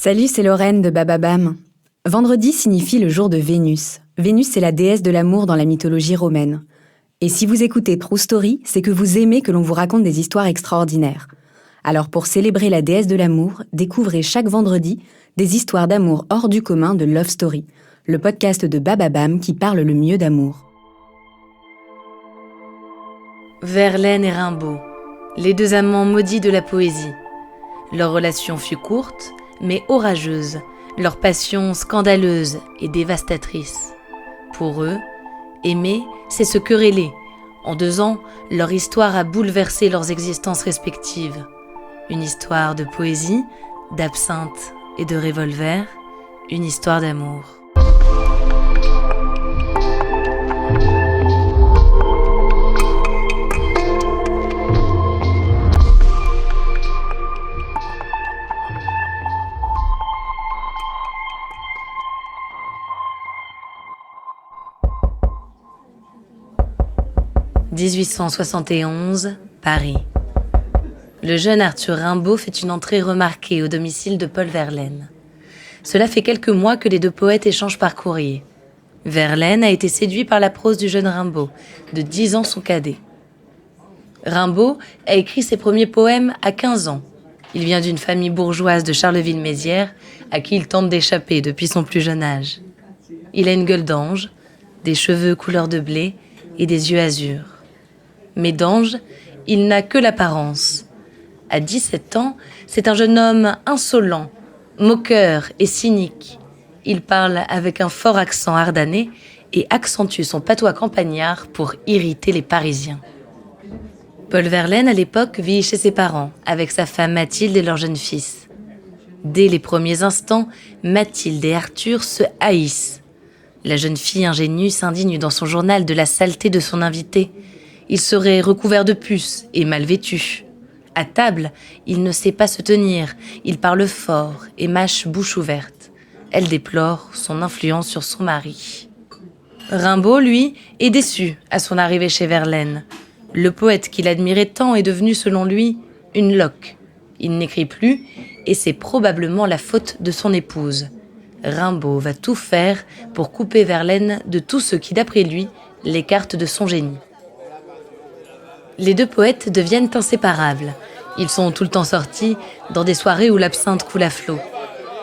Salut, c'est Lorraine de Bababam. Vendredi signifie le jour de Vénus. Vénus est la déesse de l'amour dans la mythologie romaine. Et si vous écoutez True Story, c'est que vous aimez que l'on vous raconte des histoires extraordinaires. Alors pour célébrer la déesse de l'amour, découvrez chaque vendredi des histoires d'amour hors du commun de Love Story, le podcast de Bababam qui parle le mieux d'amour. Verlaine et Rimbaud, les deux amants maudits de la poésie. Leur relation fut courte, mais orageuse, leur passion scandaleuse et dévastatrice. Pour eux, aimer, c'est se quereller. En 2 ans, leur histoire a bouleversé leurs existences respectives. Une histoire de poésie, d'absinthe et de revolver, une histoire d'amour. « 1871, Paris. Le jeune Arthur Rimbaud fait une entrée remarquée au domicile de Paul Verlaine. Cela fait quelques mois que les deux poètes échangent par courrier. Verlaine a été séduit par la prose du jeune Rimbaud, de 10 ans son cadet. Rimbaud a écrit ses premiers poèmes à 15 ans. Il vient d'une famille bourgeoise de Charleville-Mézières, à qui il tente d'échapper depuis son plus jeune âge. Il a une gueule d'ange, des cheveux couleur de blé et des yeux azur. Mais d'ange, il n'a que l'apparence. À 17 ans, c'est un jeune homme insolent, moqueur et cynique. Il parle avec un fort accent ardennais et accentue son patois campagnard pour irriter les Parisiens. Paul Verlaine, à l'époque, vit chez ses parents, avec sa femme Mathilde et leur jeune fils. Dès les premiers instants, Mathilde et Arthur se haïssent. La jeune fille ingénue s'indigne dans son journal de la saleté de son invité. Il serait recouvert de puces et mal vêtu. À table, il ne sait pas se tenir, il parle fort et mâche bouche ouverte. Elle déplore son influence sur son mari. Rimbaud, lui, est déçu à son arrivée chez Verlaine. Le poète qu'il admirait tant est devenu, selon lui, une loque. Il n'écrit plus et c'est probablement la faute de son épouse. Rimbaud va tout faire pour couper Verlaine de tout ce qui, d'après lui, l'écarte de son génie. Les deux poètes deviennent inséparables. Ils sont tout le temps sortis dans des soirées où l'absinthe coule à flot.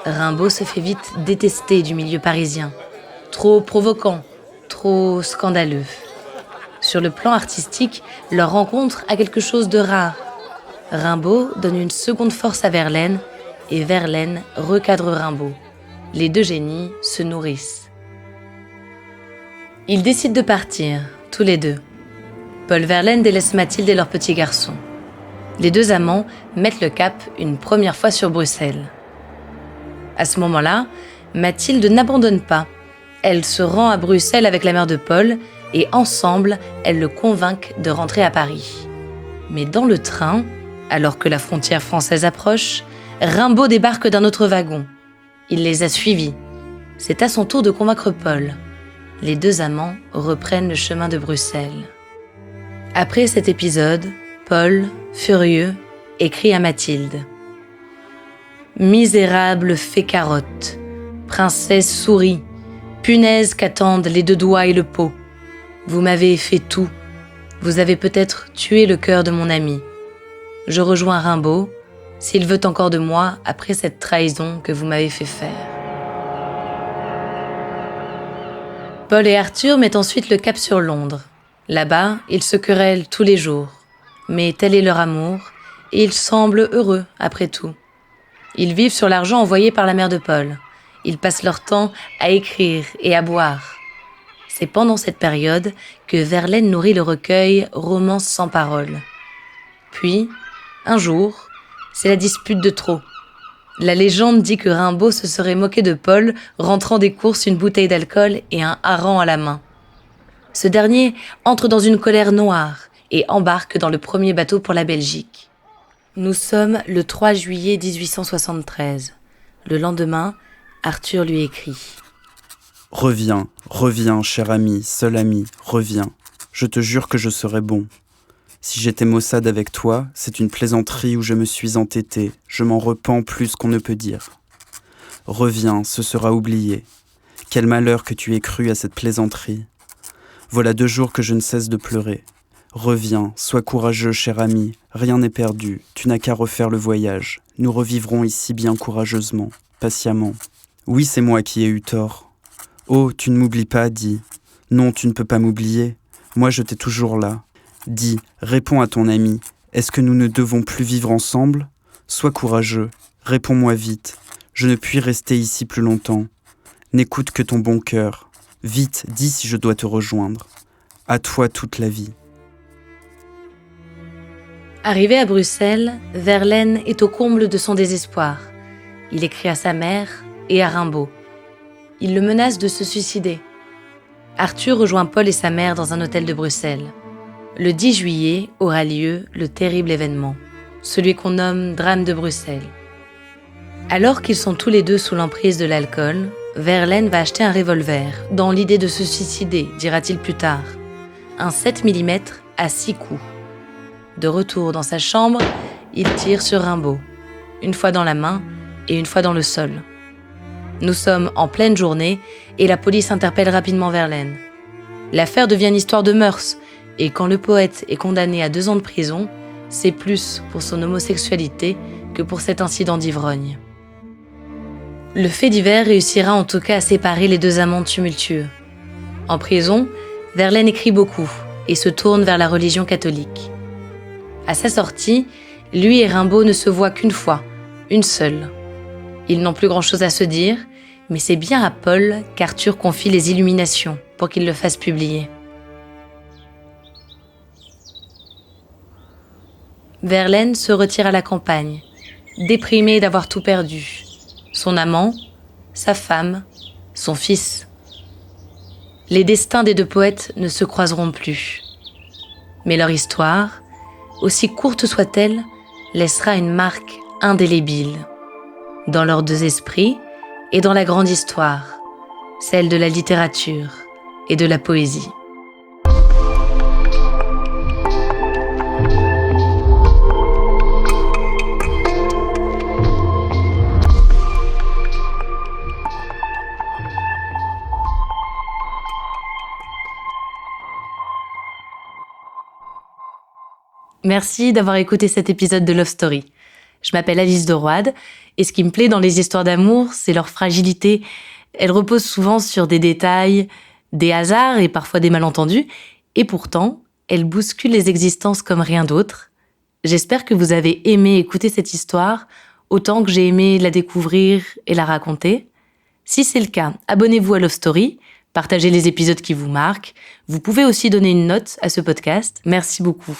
Rimbaud se fait vite détester du milieu parisien. Trop provoquant, trop scandaleux. Sur le plan artistique, leur rencontre a quelque chose de rare. Rimbaud donne une seconde force à Verlaine et Verlaine recadre Rimbaud. Les deux génies se nourrissent. Ils décident de partir, tous les deux. Paul Verlaine délaisse Mathilde et leur petit garçon. Les deux amants mettent le cap une première fois sur Bruxelles. À ce moment-là, Mathilde n'abandonne pas. Elle se rend à Bruxelles avec la mère de Paul et ensemble, elles le convainquent de rentrer à Paris. Mais dans le train, alors que la frontière française approche, Rimbaud débarque d'un autre wagon. Il les a suivis. C'est à son tour de convaincre Paul. Les deux amants reprennent le chemin de Bruxelles. Après cet épisode, Paul, furieux, écrit à Mathilde. « Misérable fée carotte, princesse souris, punaise qu'attendent les 2 doigts et le pot. Vous m'avez fait tout. Vous avez peut-être tué le cœur de mon ami. Je rejoins Rimbaud, s'il veut encore de moi après cette trahison que vous m'avez fait faire. » Paul et Arthur mettent ensuite le cap sur Londres. Là-bas, ils se querellent tous les jours. Mais tel est leur amour, et ils semblent heureux après tout. Ils vivent sur l'argent envoyé par la mère de Paul. Ils passent leur temps à écrire et à boire. C'est pendant cette période que Verlaine nourrit le recueil « Romances sans paroles ». Puis, un jour, c'est la dispute de trop. La légende dit que Rimbaud se serait moqué de Paul, rentrant des courses une bouteille d'alcool et un hareng à la main. Ce dernier entre dans une colère noire et embarque dans le premier bateau pour la Belgique. Nous sommes le 3 juillet 1873. Le lendemain, Arthur lui écrit. « Reviens, reviens, cher ami, seul ami, reviens. Je te jure que je serai bon. Si j'étais maussade avec toi, c'est une plaisanterie où je me suis entêté. Je m'en repens plus qu'on ne peut dire. Reviens, ce sera oublié. Quel malheur que tu aies cru à cette plaisanterie. Voilà 2 jours que je ne cesse de pleurer. Reviens, sois courageux, cher ami, rien n'est perdu, tu n'as qu'à refaire le voyage. Nous revivrons ici bien courageusement, patiemment. Oui, c'est moi qui ai eu tort. Oh, tu ne m'oublies pas, dis. Non, tu ne peux pas m'oublier. Moi, je t'ai toujours là. Dis, réponds à ton ami. Est-ce que nous ne devons plus vivre ensemble ? Sois courageux, réponds-moi vite. Je ne puis rester ici plus longtemps. N'écoute que ton bon cœur. Vite, dis si je dois te rejoindre. À toi toute la vie. Arrivé à Bruxelles, Verlaine est au comble de son désespoir. Il écrit à sa mère et à Rimbaud. Il le menace de se suicider. Arthur rejoint Paul et sa mère dans un hôtel de Bruxelles. Le 10 juillet aura lieu le terrible événement, celui qu'on nomme drame de Bruxelles. Alors qu'ils sont tous les deux sous l'emprise de l'alcool, Verlaine va acheter un revolver, dans l'idée de se suicider, dira-t-il plus tard. Un 7 mm à 6 coups. De retour dans sa chambre, il tire sur Rimbaud, une fois dans la main et une fois dans le sol. Nous sommes en pleine journée et la police interpelle rapidement Verlaine. L'affaire devient une histoire de mœurs et quand le poète est condamné à 2 ans de prison, c'est plus pour son homosexualité que pour cet incident d'ivrogne. Le fait divers réussira en tout cas à séparer les 2 amants tumultueux. En prison, Verlaine écrit beaucoup et se tourne vers la religion catholique. À sa sortie, lui et Rimbaud ne se voient qu'une fois, une seule. Ils n'ont plus grand-chose à se dire, mais c'est bien à Paul qu'Arthur confie les Illuminations pour qu'il le fasse publier. Verlaine se retire à la campagne, déprimé d'avoir tout perdu. Son amant, sa femme, son fils. Les destins des 2 poètes ne se croiseront plus. Mais leur histoire, aussi courte soit-elle, laissera une marque indélébile dans leurs 2 esprits et dans la grande histoire, celle de la littérature et de la poésie. Merci d'avoir écouté cet épisode de Love Story. Je m'appelle Alice de Roide et ce qui me plaît dans les histoires d'amour, c'est leur fragilité. Elles reposent souvent sur des détails, des hasards et parfois des malentendus, et pourtant, elles bousculent les existences comme rien d'autre. J'espère que vous avez aimé écouter cette histoire autant que j'ai aimé la découvrir et la raconter. Si c'est le cas, abonnez-vous à Love Story, partagez les épisodes qui vous marquent. Vous pouvez aussi donner une note à ce podcast. Merci beaucoup.